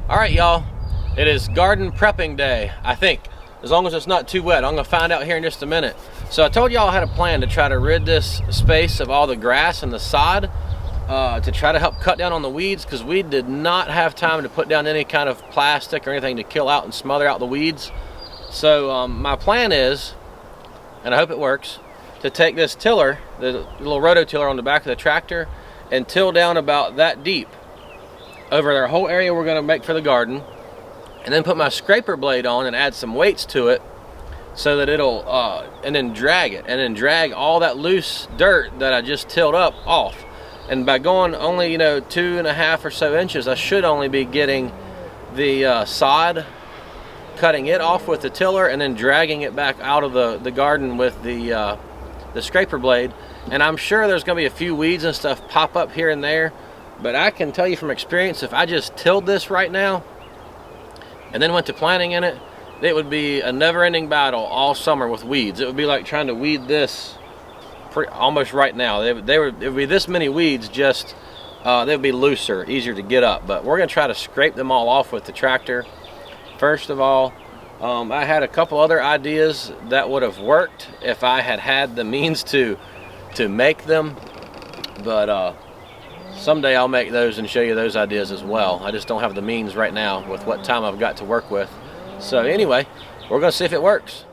All right, y'all, it is garden prepping day, I think, as long as it's not too wet. I'm gonna find out here in just a minute. So I told y'all I had a plan to try to rid this space of all the grass and the sod to try to help cut down on the weeds, because we did not have time to put down any kind of plastic or anything to kill out and smother out the weeds. So my plan is, and I hope it works, to take this tiller, the little rototiller on the back of the tractor, and till down about that deep over our whole area we're going to make for the garden, and then put my scraper blade on and add some weights to it so that it'll and then drag it, and then drag all that loose dirt that I just tilled up off. And by going only 2.5 or so inches, I should only be getting the sod, cutting it off with the tiller and then dragging it back out of the garden with the scraper blade. And I'm sure there's going to be a few weeds and stuff pop up here and there, but I can tell you from experience, if I just tilled this right now and then went to planting in it, it would be a never-ending battle all summer with weeds. It would be like trying to weed this almost right now. It would be this many weeds, just they would be looser, easier to get up. But we're going to try to scrape them all off with the tractor. First of all, I had a couple other ideas that would have worked if I had had the means to make them, but someday I'll make those and show you those ideas as well. I just don't have the means right now with what time I've got to work with. So anyway, we're going to see if it works.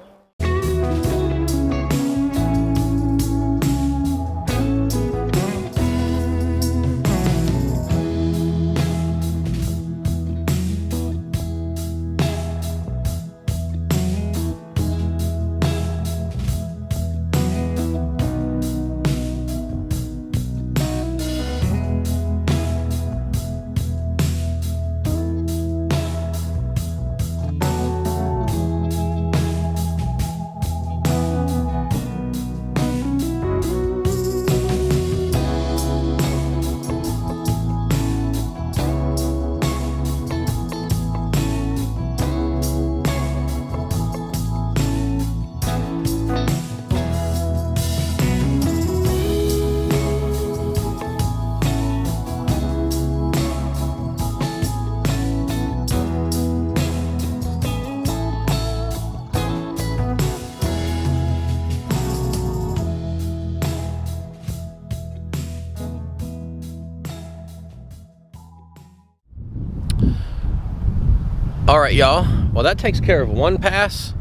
All right, y'all, well, that takes care of one pass.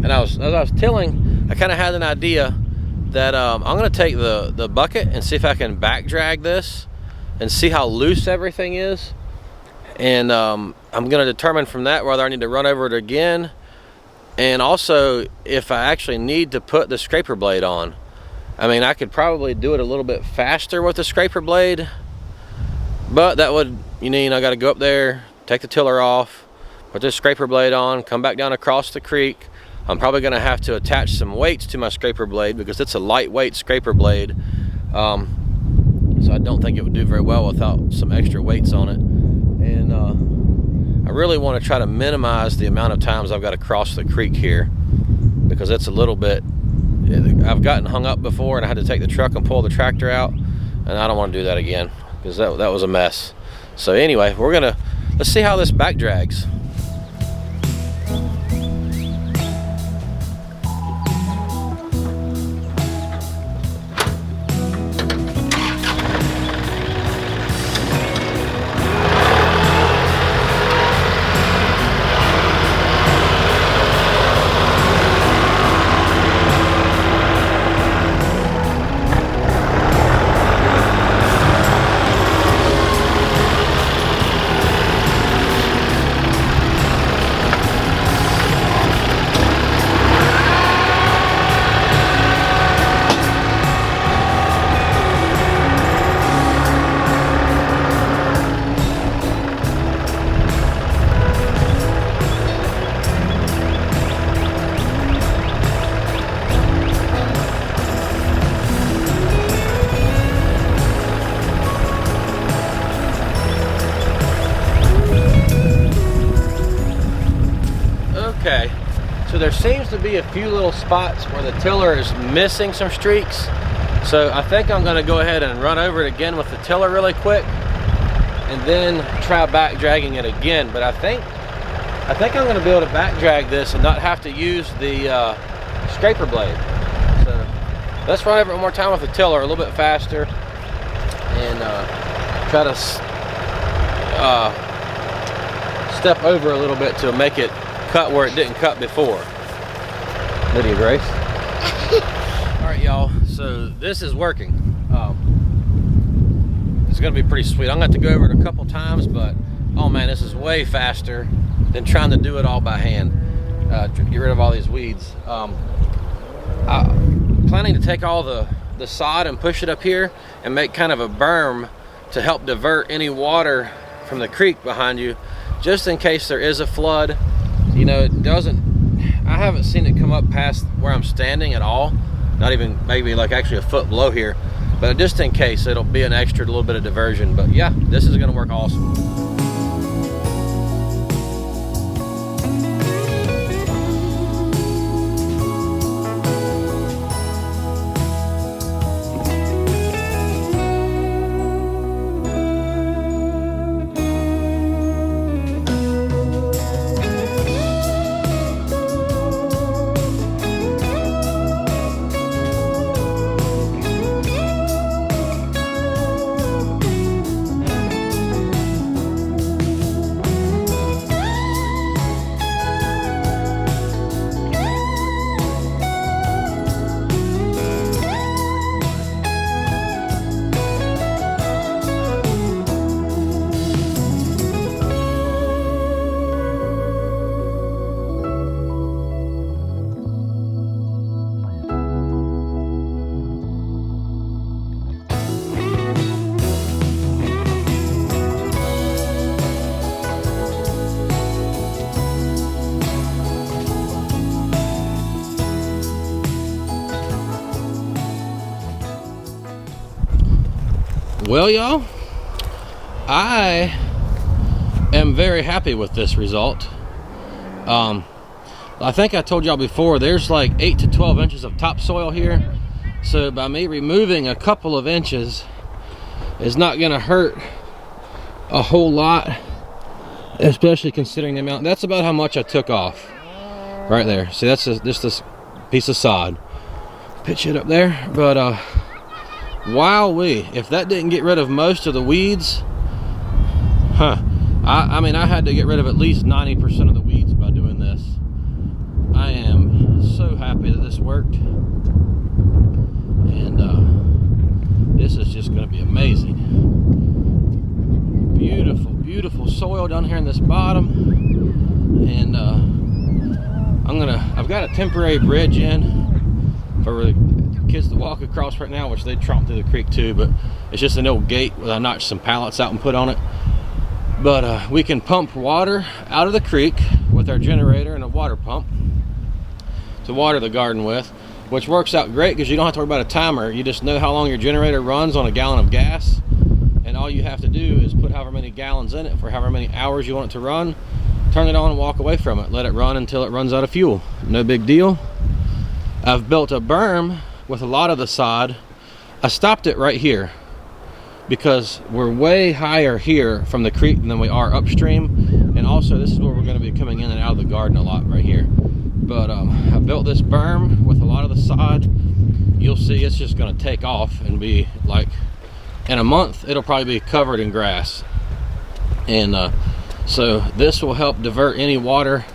And as I was tilling, I kind of had an idea that I'm going to take the bucket and see if I can back drag this and see how loose everything is. And I'm going to determine from that whether I need to run over it again, and also if I actually need to put the scraper blade on. I mean, I could probably do it a little bit faster with the scraper blade, but that would, I got to go up there, take the tiller off, put this scraper blade on, come back down across the creek. I'm probably going to have to attach some weights to my scraper blade because it's a lightweight scraper blade. So I don't think it would do very well without some extra weights on it. And I really want to try to minimize the amount of times I've got to cross the creek here, because it's a little bit, I've gotten hung up before and I had to take the truck and pull the tractor out, and I don't want to do that again because that was a mess. So anyway, let's see how this back drags. Okay, so there seems to be a few little spots where the tiller is missing some streaks. So I think I'm going to go ahead and run over it again with the tiller really quick and then try back dragging it again. But I think I'm going to be able to back drag this and not have to use the scraper blade. So let's run over it one more time with the tiller a little bit faster, and try to step over a little bit to make it cut where it didn't cut before. Lydia Grace. All right, y'all, so this is working. It's gonna be pretty sweet. I'm gonna have to go over it a couple times, but oh man, this is way faster than trying to do it all by hand. Get rid of all these weeds. I'm planning to take all the sod and push it up here and make kind of a berm to help divert any water from the creek behind you, just in case there is a flood. You know, I haven't seen it come up past where I'm standing at all, not even maybe like actually a foot below here, but just in case, it'll be an extra little bit of diversion. But yeah, this is gonna work awesome. Well, y'all, I am very happy with this result. I think I told y'all before, there's like 8 to 12 inches of topsoil here. So by me removing a couple of inches is not gonna hurt a whole lot, especially considering the amount. That's about how much I took off right there. See, that's just this piece of sod. Pitch it up there, but wowee, if that didn't get rid of most of the weeds, I mean, I had to get rid of at least 90% of the weeds by doing this. I am so happy that this worked, and this is just going to be amazing. Beautiful, beautiful soil down here in this bottom, and I've got a temporary bridge in for kids to walk across right now, which they tromp through the creek too, but it's just an old gate where I knocked some pallets out and put on it. But we can pump water out of the creek with our generator and a water pump to water the garden with, which works out great because you don't have to worry about a timer. You just know how long your generator runs on a gallon of gas, and all you have to do is put however many gallons in it for however many hours you want it to run, turn it on and walk away from it. Let it run until it runs out of fuel. No big deal. I've built a berm with a lot of the sod. I stopped it right here because we're way higher here from the creek than we are upstream, and also this is where we're going to be coming in and out of the garden a lot right here. But I built this berm with a lot of the sod. You'll see it's just going to take off and be like, in a month it'll probably be covered in grass, and so this will help divert any water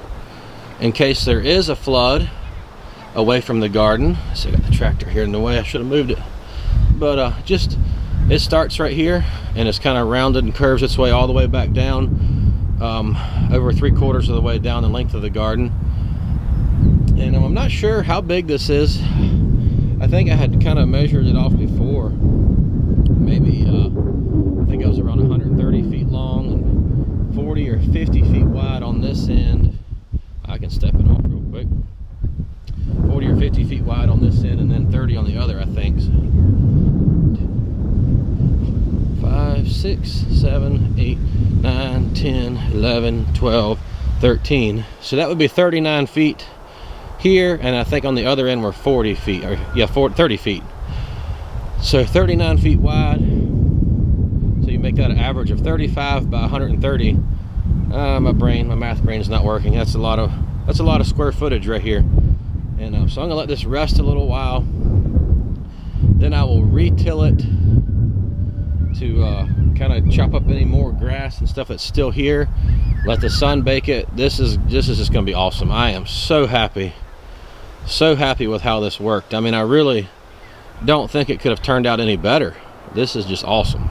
in case there is a flood away from the garden. So I got the tractor here in the way, I should have moved it, but just it starts right here and it's kind of rounded and curves its way all the way back down, over 3/4 of the way down the length of the garden. And I'm not sure how big this is. I think I had kind of measured it off before. Maybe I think it was around 130 feet long and 40 or 50 feet wide on this end. I can step it off real quick. 40 or 50 feet wide on this end, and then 30 on the other, I think. 5, 6, 7, 8, 9, 10, 11, 12, 13. So that would be 39 feet here, and I think on the other end we're 40 feet, or yeah, 30 feet. So 39 feet wide. So you make that an average of 35 by 130. My math brain's not working. That's a lot of square footage right here. And so I'm gonna let this rest a little while. Then I will re-till it to kind of chop up any more grass and stuff that's still here. Let the sun bake it. This is just gonna be awesome. I am so happy with how this worked. I mean, I really don't think it could have turned out any better. This is just awesome.